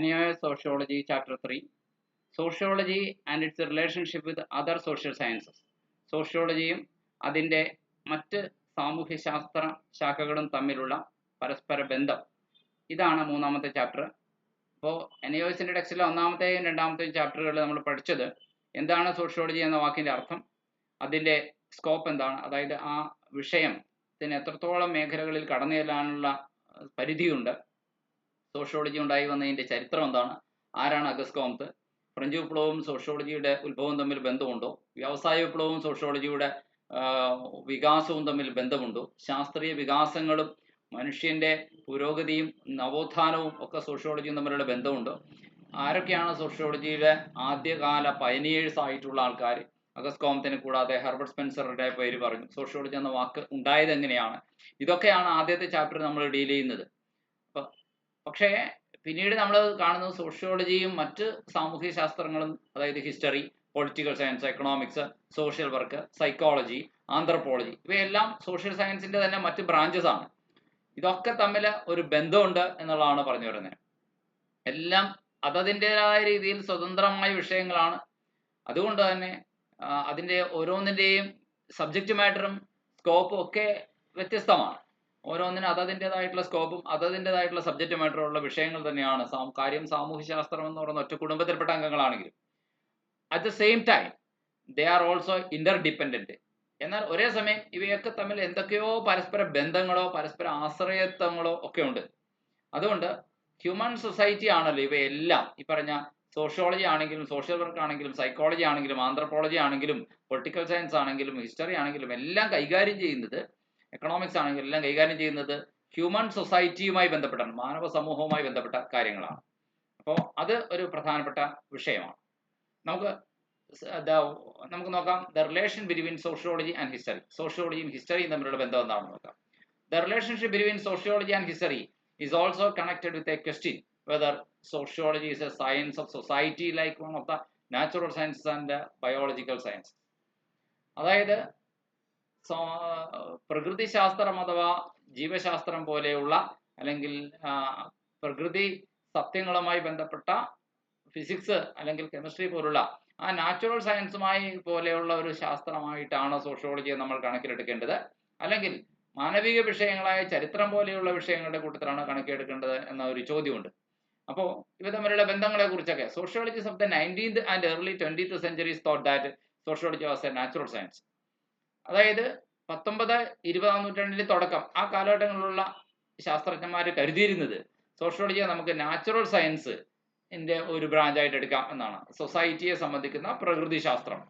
NAOS Sociology, Chapter 3, Sociology and its relationship with other social sciences. സോഷ്യോളജിയും അതിൻ്റെ മറ്റ് സാമൂഹ്യശാസ്ത്ര ശാഖകളും തമ്മിലുള്ള പരസ്പര ബന്ധം, ഇതാണ് മൂന്നാമത്തെ ചാപ്റ്റർ. അപ്പോൾ NAOSൻ്റെ ടെക്സ്റ്റിലെ ഒന്നാമത്തെയും രണ്ടാമത്തെയും ചാപ്റ്ററുകളിൽ നമ്മൾ പഠിച്ചത് എന്താണ് സോഷ്യോളജി എന്ന വാക്കിൻ്റെ അർത്ഥം, അതിൻ്റെ സ്കോപ്പ് എന്താണ്, അതായത് ആ വിഷയത്തിന് എത്രത്തോളം മേഖലകളിൽ കടന്നു ചെല്ലാനുള്ള പരിധിയുണ്ട്, സോഷ്യോളജി ഉണ്ടായി വന്നതിൻ്റെ ചരിത്രം എന്താണ്, ആരാണ് അഗസ്റ്റ് കോംത്, ഫ്രഞ്ച് വിപ്ലവവും സോഷ്യോളജിയുടെ ഉത്ഭവവും തമ്മിൽ ബന്ധമുണ്ടോ, വ്യവസായ വിപ്ലവവും സോഷ്യോളജിയുടെ വികാസവും തമ്മിൽ ബന്ധമുണ്ടോ, ശാസ്ത്രീയ വികാസങ്ങളും മനുഷ്യൻ്റെ പുരോഗതിയും നവോത്ഥാനവും ഒക്കെ സോഷ്യോളജിയും തമ്മിലുള്ള ബന്ധമുണ്ടോ, ആരൊക്കെയാണ് സോഷ്യോളജിയുടെ ആദ്യകാല പയനിയേഴ്സ് ആയിട്ടുള്ള ആൾക്കാർ, അഗസ്റ്റ് കോംതിനെ കൂടാതെ ഹെർബർട്ട് സ്പെൻസറുടെ പേര് പറഞ്ഞു, സോഷ്യോളജി എന്ന വാക്ക് ഉണ്ടായത് എങ്ങനെയാണ്, ഇതൊക്കെയാണ് ആദ്യത്തെ ചാപ്റ്റർ നമ്മൾ ഡീൽ ചെയ്യുന്നത്. പക്ഷേ പിന്നീട് നമ്മൾ കാണുന്നത് സോഷ്യോളജിയും മറ്റ് സാമൂഹ്യ ശാസ്ത്രങ്ങളും, അതായത് history, political science, economics, social work, psychology, anthropology, ഇവയെല്ലാം സോഷ്യൽ സയൻസിൻ്റെ തന്നെ മറ്റ് ബ്രാഞ്ചസ് ആണ്. ഇതൊക്കെ തമ്മിൽ ഒരു ബന്ധമുണ്ട് എന്നുള്ളതാണ് പറഞ്ഞു വരുന്നത്. എല്ലാം അതതിൻ്റെതായ രീതിയിൽ സ്വതന്ത്രമായ വിഷയങ്ങളാണ്. അതുകൊണ്ട് തന്നെ അതിൻ്റെ ഓരോന്നിൻ്റെയും സബ്ജക്റ്റ് മാറ്ററും സ്കോപ്പും ഒക്കെ വ്യത്യസ്തമാണ്. ഓരോന്നിനും അതതിൻ്റെതായിട്ടുള്ള സ്കോപ്പും അതതിൻ്റെതായിട്ടുള്ള സബ്ജക്റ്റ് മാറ്ററും ഉള്ള വിഷയങ്ങൾ തന്നെയാണ്. കാര്യം സാമൂഹ്യശാസ്ത്രം എന്ന് പറയുന്ന ഒറ്റ കുടുംബത്തിൽപ്പെട്ട അംഗങ്ങളാണെങ്കിലും at the same time they are also interdependent. എന്നാൽ ഒരേ സമയം ഇവയൊക്കെ തമ്മിൽ എന്തൊക്കെയോ പരസ്പര ബന്ധങ്ങളോ പരസ്പര ആശ്രയത്വങ്ങളോ ഒക്കെ ഉണ്ട്. അതുകൊണ്ട് ഹ്യൂമൻ സൊസൈറ്റി ആണല്ലോ ഇവയെല്ലാം, ഈ പറഞ്ഞ സോഷ്യോളജി ആണെങ്കിലും സോഷ്യൽ വർക്ക് ആണെങ്കിലും സൈക്കോളജി ആണെങ്കിലും ആന്ത്രപ്പോളജി ആണെങ്കിലും പൊളിറ്റിക്കൽ സയൻസ് ആണെങ്കിലും ഹിസ്റ്ററി ആണെങ്കിലും എല്ലാം കൈകാര്യം ചെയ്യുന്നത്, എക്കണോമിക്സ് ആണെങ്കിലും എല്ലാം കൈകാര്യം ചെയ്യുന്നത് ഹ്യൂമൻ സൊസൈറ്റിയുമായി ബന്ധപ്പെട്ടാണ്, മാനവ സമൂഹവുമായി ബന്ധപ്പെട്ട കാര്യങ്ങളാണ്. അപ്പോൾ അത് ഒരു പ്രധാനപ്പെട്ട വിഷയമാണ്. നമുക്ക് നോക്കാം the relation between sociology and history. സോഷ്യോളജിയും ഹിസ്റ്ററിയും തമ്മിലുള്ള ബന്ധം എന്താണെന്ന് നോക്കാം. The relationship between sociology and history is also connected with a question whether sociology is a science of society like one of the natural sciences and biological science. അതായത് പ്രകൃതി ശാസ്ത്രം അഥവാ ജീവശാസ്ത്രം പോലെയുള്ള അല്ലെങ്കിൽ പ്രകൃതി സത്യങ്ങളുമായി ബന്ധപ്പെട്ട ഫിസിക്സ് അല്ലെങ്കിൽ കെമിസ്ട്രി പോലുള്ള ആ നാച്ചുറൽ സയൻസുമായി പോലെയുള്ള ഒരു ശാസ്ത്രമായിട്ടാണ് സോഷ്യോളജിയെ നമ്മൾ കണക്കിലെടുക്കേണ്ടത്, അല്ലെങ്കിൽ മാനവിക വിഷയങ്ങളായ ചരിത്രം പോലെയുള്ള വിഷയങ്ങളുടെ കൂട്ടത്തിലാണ് കണക്കിലെടുക്കേണ്ടത് എന്ന ഒരു ചോദ്യമുണ്ട്. അപ്പോൾ ഇവ തമ്മിലുള്ള ബന്ധങ്ങളെ കുറിച്ചൊക്കെ sociologist of the 19th and early 20th centuries thought that sociology was a natural science. അതായത് 19-20 നൂറ്റാണ്ടിൻ്റെ തുടക്കം ആ കാലഘട്ടങ്ങളിലുള്ള ശാസ്ത്രജ്ഞന്മാർ കരുതിയിരുന്നത് സോഷ്യോളജിയെ നമുക്ക് നാച്ചുറൽ സയൻസിൻ്റെ ഒരു ബ്രാഞ്ചായിട്ട് എടുക്കാം എന്നാണ്, സൊസൈറ്റിയെ സംബന്ധിക്കുന്ന പ്രകൃതി ശാസ്ത്രം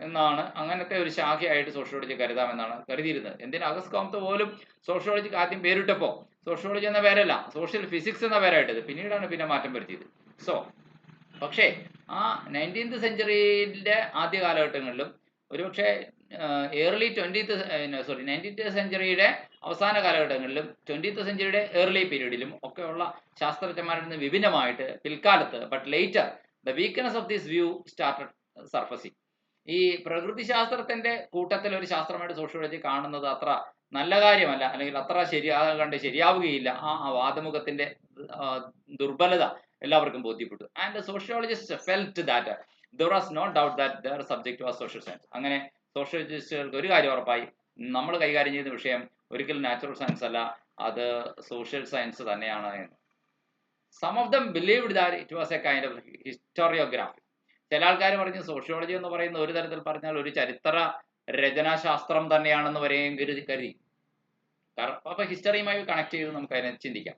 എന്നാണ്, അങ്ങനത്തെ ഒരു ശാഖയായിട്ട് സോഷ്യോളജി കരുതാമെന്നാണ് കരുതിയിരുന്നത്. എന്തിനാ അഗസ്റ്റ് കോംത് പോലും സോഷ്യോളജിക്ക് ആദ്യം പേരിട്ടപ്പോൾ സോഷ്യോളജി എന്ന പേരല്ല സോഷ്യൽ ഫിസിക്സ് എന്ന പേരായിട്ടത്, പിന്നീടാണ് പിന്നെ മാറ്റം വരുത്തിയത്. പക്ഷേ ആ 19th സെഞ്ചുറിയുടെ ആദ്യ കാലഘട്ടങ്ങളിലും ഒരുപക്ഷെ ഏർലി 19th സെഞ്ചുറിയുടെ അവസാന കാലഘട്ടങ്ങളിലും 20th സെഞ്ചുറിയുടെ ഏർലി പീരീഡിലും ഒക്കെയുള്ള ശാസ്ത്രജ്ഞന്മാരിൽ നിന്ന് വിഭിന്നമായിട്ട് പിൽക്കാലത്ത് but later the weakness of this view started surfacing. ഈ പ്രകൃതി ശാസ്ത്രത്തിന്റെ കൂട്ടത്തിൽ ഒരു ശാസ്ത്രമായിട്ട് സോഷ്യോളജി കാണുന്നത് അത്ര നല്ല കാര്യമല്ല, അല്ലെങ്കിൽ അത്ര ശരിയാവുകയില്ല. ആ വാദമുഖത്തിന്റെ ദുർബലത എല്ലാവർക്കും ബോധ്യപ്പെട്ടു. And sociologist felt that there was no doubt that their subject was social science. അങ്ങനെ സോഷ്യോളജിസ്റ്റുകൾക്ക് ഒരു കാര്യം ഉറപ്പായി, നമ്മൾ കൈകാര്യം ചെയ്യുന്ന വിഷയം ഒരിക്കലും നാച്ചുറൽ സയൻസ് അല്ല, അത് സോഷ്യൽ സയൻസ് തന്നെയാണ് എന്ന്. Some of them believed that it was a kind of historiography. ചില ആൾക്കാർ പറഞ്ഞു സോഷ്യോളജി എന്ന് പറയുന്ന ഒരു തരത്തിൽ പറഞ്ഞാൽ ഒരു ചരിത്ര രചനാശാസ്ത്രം തന്നെയാണെന്ന് വരെയും കരുതി. അപ്പൊ ഹിസ്റ്ററിയുമായി കണക്ട് ചെയ്ത് നമുക്ക് അതിനെ ചിന്തിക്കാം.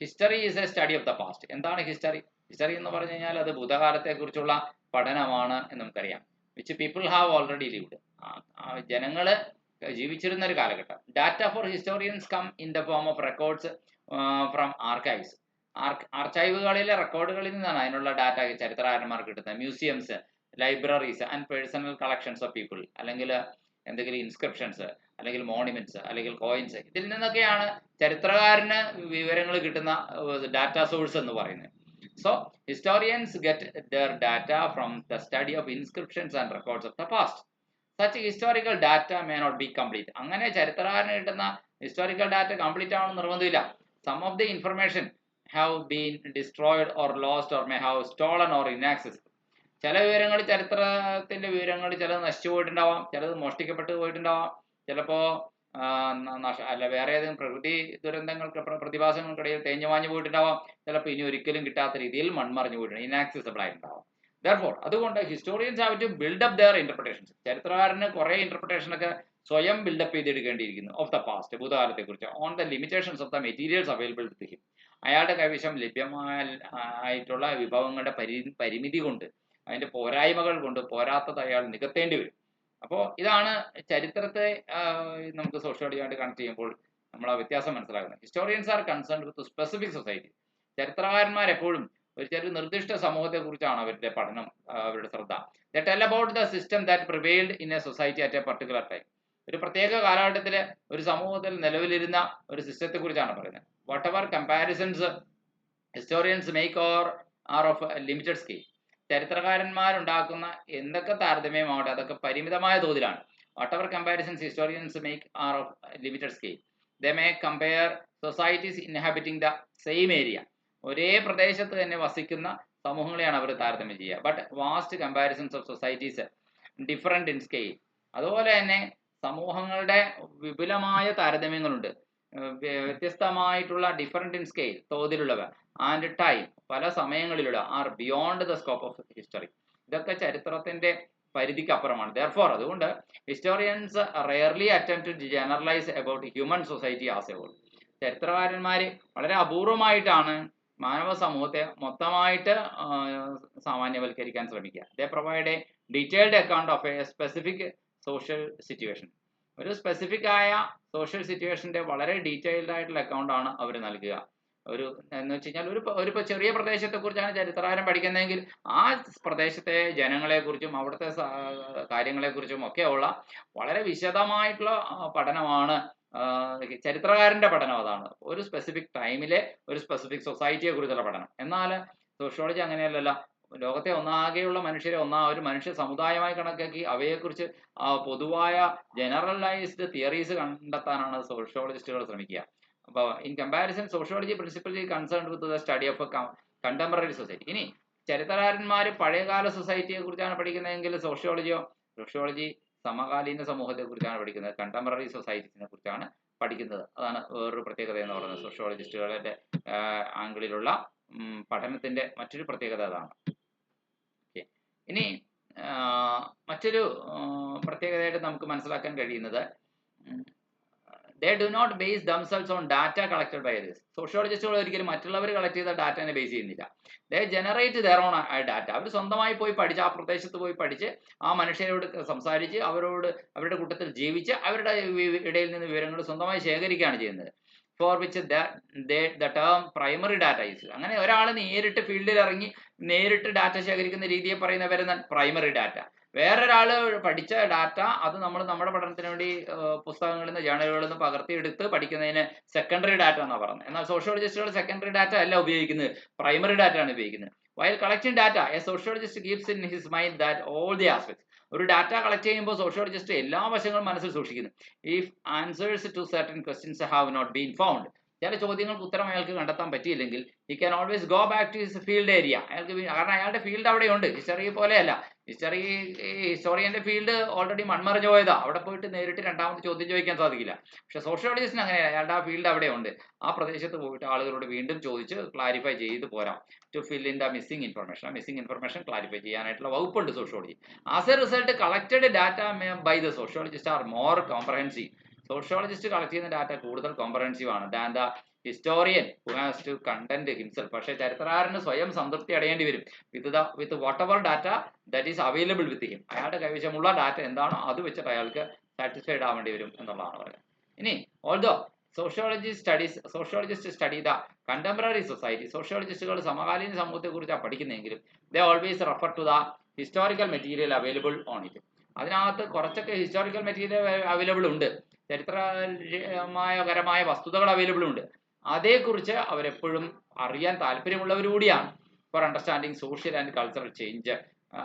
History is a study of the past. എന്താണ് ഹിസ്റ്ററി? ഹിസ്റ്ററി എന്ന് പറഞ്ഞു കഴിഞ്ഞാൽ അത് ഭൂതകാലത്തെക്കുറിച്ചുള്ള പഠനമാണ് എന്ന് നമുക്കറിയാം. Which people have already lived. ജനങ്ങൾ ജീവിച്ചിരുന്ന ഒരു കാലഘട്ടം. Data for historians come in the form of records from archives. ആർച്ചൈവുകളിലെ റെക്കോർഡുകളിൽ നിന്നാണ് അതിനുള്ള ഡാറ്റ ചരിത്രകാരന്മാർക്ക് കിട്ടുന്നത്. Museums, libraries and personal collections of people, അല്ലെങ്കിൽ എന്തെങ്കിലും ഇൻസ്ക്രിപ്ഷൻസ്, അല്ലെങ്കിൽ മോണിമെന്റ്സ്, അല്ലെങ്കിൽ കോയിൻസ്, ഇതിൽ നിന്നൊക്കെയാണ് ചരിത്രകാരന് വിവരങ്ങൾ കിട്ടുന്ന ഡാറ്റ സോഴ്സ് എന്ന് പറയുന്നത്. So historians get their data from the study of inscriptions and records of the past. Such historical data may not be complete. അങ്ങനെ ചരിത്രകാരന് കിട്ടുന്ന ഹിസ്റ്റോറിക്കൽ ഡാറ്റ കംപ്ലീറ്റ് ആവണമെന്ന് നിർബന്ധമില്ല. Some of the information have been destroyed or lost or may have stolen or inaccessible. ചില വിവരങ്ങൾ, ചരിത്രത്തിന്റെ വിവരങ്ങൾ ചിലത് നശിച്ചു പോയിട്ടുണ്ടാവാം, ചിലത് മോഷ്ടിക്കപ്പെട്ട് പോയിട്ടുണ്ടാവാം, ചിലപ്പോൾ അല്ല വേറെ ഏതെങ്കിലും പ്രകൃതി ദുരന്തങ്ങൾക്ക് പ്രതിഭാസങ്ങൾക്കിടയിൽ തേഞ്ഞു മാഞ്ഞു പോയിട്ടുണ്ടാവാം, ചിലപ്പോൾ ഇനി ഒരിക്കലും കിട്ടാത്ത രീതിയിൽ മൺമറിഞ്ഞു പോയിട്ടുണ്ട്, ഇനാക്സസിബിൾ ആയിട്ടുണ്ടാവാം. Therefore, അതുകൊണ്ട് historians have to build up their interpretations. ചരിത്രകാരന് കുറെ ഇന്റർപ്രിട്ടേഷൻ ഒക്കെ സ്വയം ബിൽഡപ്പ് ചെയ്തെടുക്കേണ്ടിയിരിക്കുന്നു ഓഫ് ദ പാസ്റ്റ്, ഭൂതകാലത്തെ കുറിച്ച്, on the limitations of the materials available to him. അയാളുടെ കൈവശം ലഭ്യമായിട്ടുള്ള വിഭവങ്ങളുടെ പരിമിതി കൊണ്ട്, അതിന്റെ പോരായ്മകൾ കൊണ്ട് പോരാത്തത് അയാൾ നികത്തേണ്ടി വരും. അപ്പോൾ ഇതാണ് ചരിത്രത്തെ നമുക്ക് സോഷ്യോളജിയായിട്ട് കണക്ട് ചെയ്യുമ്പോൾ നമ്മൾ ആ വ്യത്യാസം മനസ്സിലാക്കുന്നത്. Historians are concerned with specific society. ചരിത്രകാരന്മാർ എപ്പോഴും ഒരു നിർദ്ദിഷ്ട സമൂഹത്തെ കുറിച്ചാണ് അവരുടെ പഠനം, അവരുടെ ശ്രദ്ധ. ദേ tell about the system that prevailed in A society at A particular time. ഒരു പ്രത്യേക കാലഘട്ടത്തിലെ ഒരു സമൂഹത്തിൽ നിലവിലിരുന്ന ഒരു സിസ്റ്റത്തെ കുറിച്ചാണ് പറയുന്നത്. Whatever comparisons historians make are of limited scale. ചരിത്രകാരന്മാരുണ്ടാക്കുന്ന എന്തൊക്കെ താരതമ്യമാവട്ടെ അതൊക്കെ പരിമിതമായ തോതിലാണ്. Whatever comparisons historians make are of limited scale. They may compare societies inhabiting the same area. ഒരേ പ്രദേശത്ത് തന്നെ വസിക്കുന്ന സമൂഹങ്ങളെയാണ് അവർ താരതമ്യം ചെയ്യുക. But vast comparisons of societies different in scale. അതുപോലെ തന്നെ സമൂഹങ്ങളുടെ വിപുലമായ താരതമ്യങ്ങളുണ്ട്, വ്യത്യസ്തമായിട്ടുള്ള ഡിഫറെന്റ് ഇൻ സ്കെയിൽ, തോതിലുള്ളവ, ആൻഡ് ടൈം, പല സമയങ്ങളിലുള്ള, are beyond the scope of history. ഇതൊക്കെ ചരിത്രത്തിന്റെ പരിധിക്ക് അപ്പുറമാണ്. ദെയർഫോർ അതുകൊണ്ട് historians rarely attempt to generalise about human society as a whole. ചരിത്രകാരന്മാർ വളരെ അപൂർവമായിട്ടാണ് മാനവ സമൂഹത്തെ മൊത്തമായിട്ട് സാമാന്യവൽക്കരിക്കാൻ ശ്രമിക്കുക. They provide a detailed account of a specific social situation. ഒരു സ്പെസിഫിക് ആയ സോഷ്യൽ സിറ്റുവേഷന്റെ വളരെ ഡീറ്റെയിൽഡ് ആയിട്ടുള്ള അക്കൗണ്ട് ആണ് അവർ നൽകുക. എന്ന് വെച്ച് കഴിഞ്ഞാൽ ഒരു ചെറിയ പ്രദേശത്തെ കുറിച്ചാണ് ചരിത്രകാരൻ പഠിക്കുന്നതെങ്കിൽ ആ പ്രദേശത്തെ ജനങ്ങളെക്കുറിച്ചും അവിടുത്തെ കാര്യങ്ങളെക്കുറിച്ചും ഒക്കെ ഉള്ള വളരെ വിശദമായിട്ടുള്ള പഠനമാണ് ചരിത്രകാരന്റെ പഠനം. അതാണ് ഒരു സ്പെസിഫിക് ടൈമിലെ ഒരു സ്പെസിഫിക് സൊസൈറ്റിയെ കുറിച്ചുള്ള പഠനം. എന്നാൽ സോഷ്യോളജി അങ്ങനെയല്ലല്ലോ. ലോകത്തെ ഒന്നാകെയുള്ള മനുഷ്യരെ ഒരു മനുഷ്യ സമുദായമായി കണക്കാക്കി അവയെക്കുറിച്ച് പൊതുവായ ജനറലൈസ്ഡ് തിയറീസ് കണ്ടെത്താനാണ് സോഷ്യോളജിസ്റ്റുകൾ ശ്രമിക്കുക. അപ്പോൾ in comparison sociology principally concerned with the study of contemporary society. ഇനി ചരിത്രകാരന്മാർ പഴയകാല സൊസൈറ്റിയെ കുറിച്ചാണ് പഠിക്കുന്നതെങ്കിൽ സോഷ്യോളജി സമകാലീന സമൂഹത്തെ കുറിച്ചാണ് പഠിക്കുന്നത്, കണ്ടംപററി സൊസൈറ്റീസിനെ കുറിച്ചാണ് പഠിക്കുന്നത്. അതാണ് വേറൊരു പ്രത്യേകത എന്ന് പറയുന്നത്. സോഷ്യോളജിസ്റ്റുകളുടെ ആംഗിളിലുള്ള പഠനത്തിന്റെ മറ്റൊരു പ്രത്യേകത അതാണ്. ഇനി മറ്റൊരു പ്രത്യേകതയായിട്ട് നമുക്ക് മനസ്സിലാക്കാൻ കഴിയുന്നത്, they do not base themselves on data collected by others. സോഷ്യോളജിസ്റ്റുകൾ ഒരിക്കലും മറ്റുള്ളവർ കളക്ട് ചെയ്ത ഡാറ്റനെ ബേസ് ചെയ്യുന്നില്ല. they generate their own data. അവർ സ്വന്തമായി പോയി പഠിച്ച്, ആ പ്രദേശത്ത് പോയി പഠിച്ച്, ആ മനുഷ്യരോട് സംസാരിച്ച്, അവരുടെ കൂട്ടത്തിൽ ജീവിച്ച്, അവരുടെ ഇടയിൽ നിന്ന് വിവരങ്ങൾ സ്വന്തമായി ശേഖരിക്കുകയാണ് ചെയ്യുന്നത്. For which the term primary data is. അങ്ങനെ ഒരാൾ നേരിട്ട് ഫീൽഡിൽ ഇറങ്ങി നേരിട്ട് ഡാറ്റ ശേഖരിക്കുന്ന രീതിയെ പറയുന്ന വരുന്ന പ്രൈമറി ഡാറ്റ. വേറൊരാൾ പഠിച്ച ഡാറ്റ അത് നമ്മൾ നമ്മുടെ പഠനത്തിന് വേണ്ടി പുസ്തകങ്ങളിൽ നിന്ന് ജേണലുകളിൽ നിന്ന് പകർത്തിയെടുത്ത് പഠിക്കുന്നതിന് സെക്കൻഡറി ഡാറ്റ എന്നാണ് പറയുന്നത്. എന്നാൽ സോഷ്യോളജിസ്റ്റുകൾ സെക്കൻഡറി ഡാറ്റ അല്ല ഉപയോഗിക്കുന്നത്, പ്രൈമറി ഡാറ്റ ആണ് ഉപയോഗിക്കുന്നത്. While collecting data a sociologist keeps in his mind that all the aspects. ഒരു ഡാറ്റ കളക്ട് ചെയ്യുമ്പോൾ സോഷ്യോളജിസ്റ്റ് എല്ലാ വശങ്ങളും മനസ്സിൽ സൂക്ഷിക്കുന്നു. If answers to certain questions have not been found. ചില ചോദ്യങ്ങൾക്ക് ഉത്തരം അയാൾക്ക് കണ്ടെത്താൻ പറ്റിയില്ലെങ്കിൽ he can always go back to his field area. കാരണം അയാളുടെ ഫീൽഡ് അവിടെയുണ്ട്. ഹിസ്റ്ററി പോലെയല്ല. ഹിസ്റ്റോറിയന്റെ ഫീൽഡ് ഓൾറെഡി മൺമറിഞ്ഞു പോയതാ. അവിടെ പോയിട്ട് നേരിട്ട് രണ്ടാമത് ചോദ്യം ചോദിക്കാൻ സാധിക്കില്ല. പക്ഷെ സോഷ്യോളജിസ്റ്റിന് അങ്ങനെയല്ല. അയാളുടെ ആ ഫീൽഡ് അവിടെ ഉണ്ട്. ആ പ്രദേശത്ത് പോയിട്ട് ആളുകളോട് വീണ്ടും ചോദിച്ച് ക്ലാരിഫൈ ചെയ്ത് പോരാം. To fill in the missing information. ആ മിസ്സിംഗ് ഇൻഫർമേഷൻ ക്ലാരിഫൈ ചെയ്യാനായിട്ടുള്ള വകുപ്പുണ്ട് sociology. As a result collected data by the sociologist are more comprehensive. Sociologist collect ചെയ്യുന്ന ഡാറ്റ കൂടുതൽ കോംപ്രഹെൻസീവ് ആണ് than the historian who has to content himself. പക്ഷേ ചരിത്രകാരന് സ്വയം സംതൃപ്തി അടയേണ്ടി വരും with whatever data that is available with him. അയാളുടെ കൈവശമുള്ള ഡാറ്റ എന്താണോ അത് വെച്ചിട്ട് അയാൾക്ക് സാറ്റിസ്ഫൈഡ് ആവേണ്ടി വരും എന്നുള്ളതാണ് പറയുന്നത്. ഇനി although sociologist study the contemporary society. സോഷ്യോളജിസ്റ്റുകൾ സമകാലീന സമൂഹത്തെ കുറിച്ചാണ് പഠിക്കുന്നതെങ്കിലും they always refer to the historical material available on it. അതിനകത്ത് കുറച്ചൊക്കെ ഹിസ്റ്റോറിക്കൽ മെറ്റീരിയൽ അവൈലബിൾ ഉണ്ട്, ചരിത്രപരമായ വസ്തുതകൾ അവൈലബിൾ ഉണ്ട്. അതേക്കുറിച്ച് അവരെപ്പോഴും അറിയാൻ താല്പര്യമുള്ളവരുകൂടിയാണ്. For understanding social and cultural change.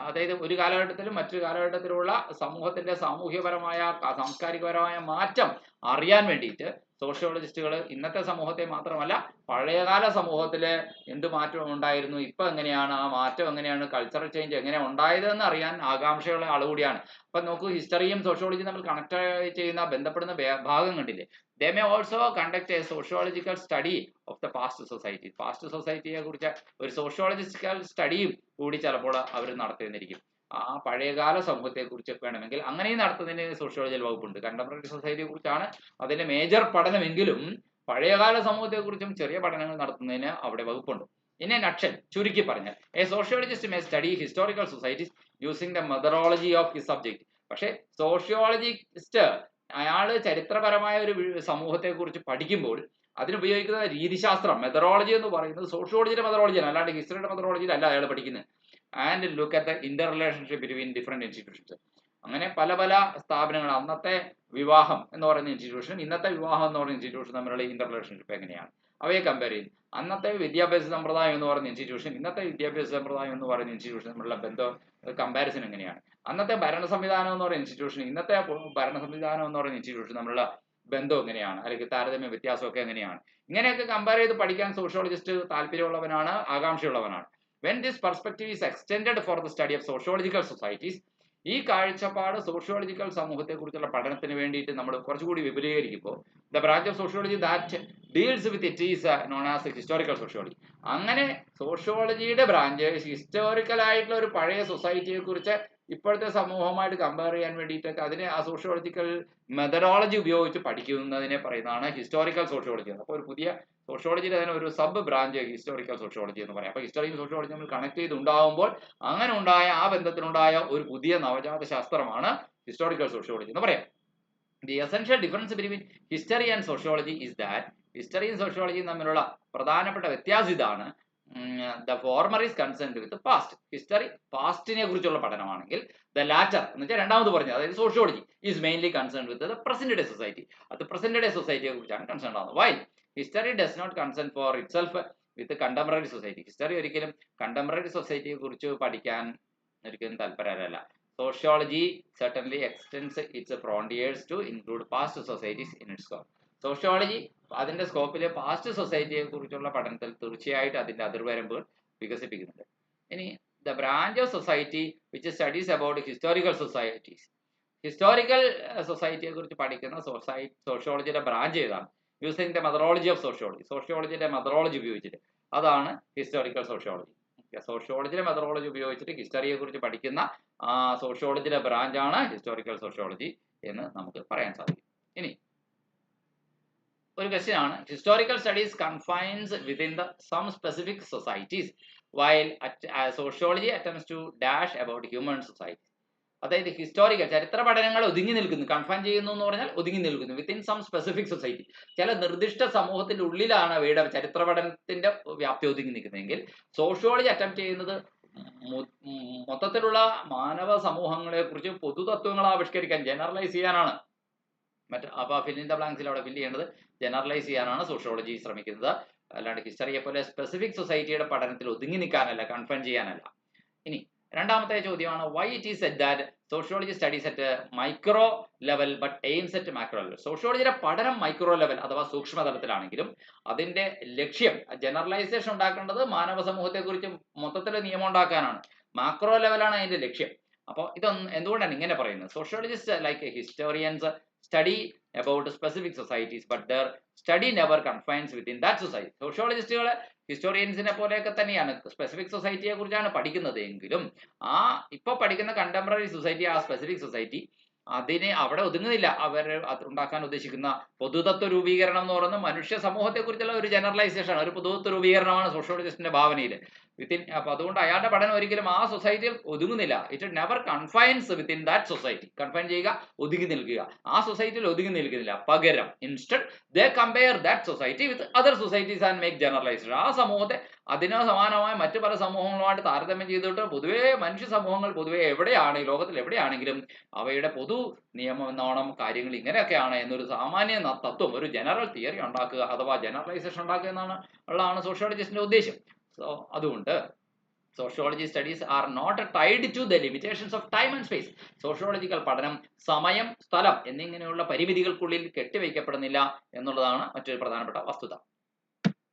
അതായത് ഒരു കാലഘട്ടത്തിലും മറ്റൊരു കാലഘട്ടത്തിലുള്ള സമൂഹത്തിന്റെ സാമൂഹ്യപരമായ സാംസ്കാരികപരമായ മാറ്റം അറിയാൻ വേണ്ടിയിട്ട് സോഷ്യോളജിസ്റ്റുകൾ ഇന്നത്തെ സമൂഹത്തെ മാത്രമല്ല പഴയകാല സമൂഹത്തില് എന്ത് മാറ്റം ഉണ്ടായിരുന്നു, ഇപ്പൊ എങ്ങനെയാണ്, ആ മാറ്റം എങ്ങനെയാണ്, കൾച്ചറൽ ചേഞ്ച് എങ്ങനെ ഉണ്ടായതെന്ന് അറിയാൻ ആകാംക്ഷയുള്ള ആൾ കൂടിയാണ്. അപ്പൊ നോക്കൂ, ഹിസ്റ്ററിയും സോഷ്യോളജിയും തമ്മിൽ കണക്ട് ചെയ്യുന്ന ബന്ധപ്പെടുന്ന ഭാഗം കണ്ടില്ലേ. They may also conduct a sociological study of the past society. Past സൊസൈറ്റിയെ കുറിച്ച് ഒരു സോഷ്യോളജിക്കൽ സ്റ്റഡിയും കൂടി ചിലപ്പോൾ അവർ നടത്തിയിരിക്കും. ആ പഴയകാല സമൂഹത്തെ കുറിച്ച് വേണമെങ്കിൽ അങ്ങനെയും നടത്തുന്നതിന് സോഷ്യോളജിയിൽ വകുപ്പുണ്ട്. കണ്ടംപററി സൊസൈറ്റിയെ കുറിച്ചാണ് അതിന്റെ മേജർ പഠനമെങ്കിലും പഴയകാല സമൂഹത്തെ കുറിച്ചും ചെറിയ പഠനങ്ങൾ നടത്തുന്നതിന് അവിടെ വകുപ്പുണ്ട്. ഇൻ എ നട്ട്ഷെൽ, ചുരുക്കി പറഞ്ഞാൽ, A sociologist may study historical societies using the methodology of his subject. പക്ഷേ സോഷ്യോളജിസ്റ്റ് അയാൾ ചരിത്രപരമായ ഒരു സമൂഹത്തെ കുറിച്ച് പഠിക്കുമ്പോൾ അതിനുപയോഗിക്കുന്ന രീതിശാസ്ത്രം, മെത്തഡോളജി എന്ന് പറയുന്നത് സോഷ്യോളജിയുടെ മെത്തഡോളജിയാണ്, അല്ലാണ്ട് ഹിസ്റ്ററിയുടെ മെത്തഡോളജിയിലല്ല അയാൾ പഠിക്കുന്നത്. And look at the Inter relationship between different institutions. അങ്ങനെ പല പല സ്ഥാപനങ്ങൾ, അന്നത്തെ വിവാഹം എന്ന് പറയുന്ന ഇൻസ്റ്റിറ്റ്യൂഷനും ഇന്നത്തെ വിവാഹം എന്ന് പറയുന്ന ഇൻസ്റ്റിറ്റ്യൂഷനും തമ്മിലുള്ള ഇന്റർ റിലേഷൻഷിപ്പ് എങ്ങനെയാണ്, അവയെ കമ്പയർ ചെയ്യും. അന്നത്തെ വിദ്യാഭ്യാസ സമ്പ്രദായം എന്ന് പറയുന്ന ഇൻസ്റ്റിറ്റ്യൂഷൻ ഇന്നത്തെ വിദ്യാഭ്യാസ സമ്പ്രദായം എന്ന് പറയുന്ന ഇൻസ്റ്റിറ്റ്യൂഷൻ തമ്മിലുള്ള ബന്ധം, കമ്പാരിസൺ എങ്ങനെയാണ്, അന്നത്തെ ഭരണ സംവിധാനം എന്ന് പറയുന്ന ഇൻസ്റ്റിറ്റ്യൂഷൻ ഇന്നത്തെ ഭരണ സംവിധാനം എന്ന് പറയുന്ന ഇൻസ്റ്റിറ്റ്യൂഷൻ തമ്മിലുള്ള ബന്ധം എങ്ങനെയാണ്, അല്ലെങ്കിൽ താരതമ്യ വ്യത്യാസമൊക്കെ എങ്ങനെയാണ്, ഇങ്ങനെയൊക്കെ കമ്പയർ ചെയ്ത് പഠിക്കാൻ sociologist താല്പര്യമുള്ളവനാണ്, ആകാംക്ഷയുള്ളവനാണ്. When this perspective is extended for the study of sociological societies, ഈ കാഴ്ചപ്പാട് സോഷ്യോളജിക്കൽ സമൂഹത്തെ കുറിച്ചുള്ള പഠനത്തിന് വേണ്ടിയിട്ട് നമ്മൾ കുറച്ചുകൂടി വിപുലീകരിക്കുമ്പോൾ the branch of sociology that deals with it is known as historical sociology. അങ്ങനെ സോഷ്യോളജിയുടെ ബ്രാഞ്ച് ഹിസ്റ്റോറിക്കൽ ആയിട്ടുള്ള ഒരു പഴയ സൊസൈറ്റിയെ കുറിച്ച് ഇപ്പോഴത്തെ സമൂഹമായിട്ട് കമ്പയർ ചെയ്യാൻ വേണ്ടിയിട്ടൊക്കെ അതിനെ ആ സോഷ്യോളജിക്കൽ മെത്തഡോളജി ഉപയോഗിച്ച് പഠിക്കുന്നതിനെ പറയുന്നതാണ് ഹിസ്റ്റോറിക്കൽ സോഷ്യോളജി. അപ്പോൾ ഒരു പുതിയ സോഷ്യോളജിയുടെ തന്നെ ഒരു സബ് ബ്രാഞ്ച് ഹിസ്റ്റോറിക്കൽ സോഷ്യോളജി എന്ന് പറയാം. അപ്പോൾ ഹിസ്റ്ററിയും സോഷ്യോളജി നമ്മൾ കണക്ട് ചെയ്തുണ്ടാകുമ്പോൾ അങ്ങനെ ഉണ്ടായ ആ ബന്ധത്തിനുണ്ടായ ഒരു പുതിയ നവജാത ശാസ്ത്രമാണ് ഹിസ്റ്റോറിക്കൽ സോഷ്യോളജി എന്ന് പറയാം. The essential difference between history and sociology is that ഹിസ്റ്ററിയും സോഷ്യോളജിയും തമ്മിലുള്ള പ്രധാനപ്പെട്ട വ്യത്യാസം ഇതാണ്. The former is concerned with past. History പാസ്റ്റിനെ കുറിച്ചുള്ള പഠനമാണെങ്കിൽ ദ ലാറ്റർ എന്ന് വെച്ചാൽ രണ്ടാമത് പറഞ്ഞത്, അതായത് sociology is mainly concerned with the present day society. അത് പ്രസന്റ് ഡേ സൊസൈറ്റിയെ കുറിച്ചാണ് കൺസേൺ ആവുന്നത്. Why history does not concern for itself with contemporary society. History ഒരിക്കലും കണ്ടംപററി സൊസൈറ്റിയെ കുറിച്ച് പഠിക്കാൻ ഒരിക്കലും താല്പര്യമല്ല. Sociology certainly extends its frontiers to include past societies in its scope. Sociology അതിന്റെ സ്കോപ്പിൽ പാസ്റ്റ് സൊസൈറ്റിയെ കുറിച്ചുള്ള പഠനത്തിൽ തീർച്ചയായിട്ടും അതിന്റെ അതിർവരമ്പുകൾ വികസിപ്പിക്കുന്നുണ്ട്. ഇനി the branch of society which studies about historical societies. Historical സൊസൈറ്റിയെ കുറിച്ച് പഠിക്കുന്ന സോഷ്യോളജിയുടെ ബ്രാഞ്ച് ഏതാണ്? Using the methodology of sociology. സോഷ്യോളജിയുടെ മെത്തഡോളജി ഉപയോഗിച്ചിട്ട്, അതാണ് ഹിസ്റ്റോറിക്കൽ സോഷ്യോളജി. സോഷ്യോളജിയുടെ മെത്തഡോളജി ഉപയോഗിച്ചിട്ട് ഹിസ്റ്ററിയെ കുറിച്ച് പഠിക്കുന്ന സോഷ്യോളജിയുടെ ബ്രാഞ്ചാണ് ഹിസ്റ്റോറിക്കൽ സോഷ്യോളജി എന്ന് നമുക്ക് പറയാൻ സാധിക്കും. ഇനി ഒരു ക്വസ്റ്റ്യൻ ആണ്, historical studies confines within the some specific societies while sociology attempts to dash about human society. അതായത് ഹിസ്റ്റോറിക്കൽ ചരിത്ര പഠനങ്ങൾ ഒതുങ്ങി നിൽക്കുന്നു, കൺഫൈൻ ചെയ്യുന്നു എന്ന് പറഞ്ഞാൽ ഒതുങ്ങി നിൽക്കുന്നു, വിത്തിൻ സം സ്പെസിഫിക് സൊസൈറ്റി. ചില നിർദ്ദിഷ്ട സമൂഹത്തിന്റെ ഉള്ളിലാണ് അവയുടെ ചരിത്ര പഠനത്തിന്റെ വ്യാപ്തി ഒതുങ്ങി നിൽക്കുന്നതെങ്കിൽ സോഷ്യോളജി അറ്റംപ്റ്റ് ചെയ്യുന്നത് മൊത്തത്തിലുള്ള മാനവ സമൂഹങ്ങളെ കുറിച്ച് പൊതുതത്വങ്ങൾ ആവിഷ്കരിക്കാൻ, ജനറലൈസ് ചെയ്യാനാണ്. അപ്പോൾ ഫിൽ ഇൻ ദ ബ്ലാങ്ക്സിൽ അവിടെ ഫില്ല് ചെയ്യേണ്ടത് ജനറലൈസ് ചെയ്യാനാണ് സോഷ്യോളജി ശ്രമിക്കുന്നത്, അല്ലാണ്ട് ഹിസ്റ്ററിയെ പോലെ സ്പെസിഫിക് സൊസൈറ്റിയുടെ പഠനത്തിൽ ഒതുങ്ങി നിൽക്കാനല്ല, കൺഫൈൻ ചെയ്യാനല്ല. ഇനി രണ്ടാമത്തെ ചോദ്യമാണ്, why it is said that sociology studies at micro level but aims at macro level. സോഷ്യോളജിയുടെ പഠനം മൈക്രോ ലെവൽ അഥവാ സൂക്ഷ്മതലത്തിലാണെങ്കിലും അതിന്റെ ലക്ഷ്യം ജനറലൈസേഷൻ ഉണ്ടാക്കേണ്ടത് മാനവ സമൂഹത്തെ കുറിച്ച് മൊത്തത്തിൽ നിയമം ഉണ്ടാക്കാനാണ്. മാക്രോ ലെവലാണ് അതിന്റെ ലക്ഷ്യം. അപ്പോൾ ഇതൊന്നും എന്തുകൊണ്ടാണ് ഇങ്ങനെ പറയുന്നത്? Sociologist like historians study about specific societies but their study never confines within that society. സോഷ്യോളജിസ്റ്റുകൾ ഹിസ്റ്റോറിയൻസിനെ പോലെയൊക്കെ തന്നെയാണ് സ്പെസിഫിക് സൊസൈറ്റിയെ കുറിച്ചാണ് പഠിക്കുന്നത് എങ്കിലും ആ ഇപ്പോൾ പഠിക്കുന്ന കണ്ടംപററി സൊസൈറ്റി, ആ സ്പെസിഫിക് സൊസൈറ്റി അതിനെ അവിടെ ഒതുങ്ങുന്നില്ല. അവർ ഉണ്ടാക്കാൻ ഉദ്ദേശിക്കുന്ന പൊതുതത്വ രൂപീകരണം എന്ന് പറയുന്നത് മനുഷ്യ സമൂഹത്തെ കുറിച്ചുള്ള ഒരു ജനറലൈസേഷൻ ആണ്, ഒരു പൊതുതത്വ രൂപീകരണമാണ് സോഷ്യോളജിസ്റ്റിന്റെ ഭാവനയിൽ വിത്തിൻ. അപ്പോൾ അതുകൊണ്ട് അയാളുടെ പഠനം ഒരിക്കലും ആ സൊസൈറ്റിയിൽ ഒതുങ്ങുന്നില്ല. It never confines within that society. Confine ചെയ്യുക, ഒതുങ്ങി നിൽക്കുക, ആ സൊസൈറ്റിയിൽ ഒതുങ്ങി നിൽക്കുന്നില്ല. പകരം instead they compare that society with other societies and make generalization. ആ സമൂഹത്തെ അതിന് സമാനമായ മറ്റു പല സമൂഹങ്ങളുമായിട്ട് താരതമ്യം ചെയ്തിട്ട് പൊതുവേ മനുഷ്യ സമൂഹങ്ങൾ പൊതുവെ എവിടെയാണ്, ഈ ലോകത്തിൽ എവിടെയാണെങ്കിലും അവയുടെ പൊതു നിയമം എന്നോണം കാര്യങ്ങൾ ഇങ്ങനെയൊക്കെയാണ് എന്നൊരു സാമാന്യ തത്വം, ഒരു ജനറൽ തിയറി ഉണ്ടാക്കുക അഥവാ ജനറലൈസേഷൻ ഉണ്ടാക്കുക എന്നാണ് ഉള്ളതാണ് സോഷ്യോളജിസ്റ്റിന്റെ ഉദ്ദേശം. സോ അതുകൊണ്ട് sociology studies are not tied to the limitations of time and space. Sociological പഠനം സമയം, സ്ഥലം എന്നിങ്ങനെയുള്ള പരിമിതികൾക്കുള്ളിൽ കെട്ടിവയ്ക്കപ്പെടുന്നില്ല എന്നുള്ളതാണ് മറ്റൊരു പ്രധാനപ്പെട്ട വസ്തുത.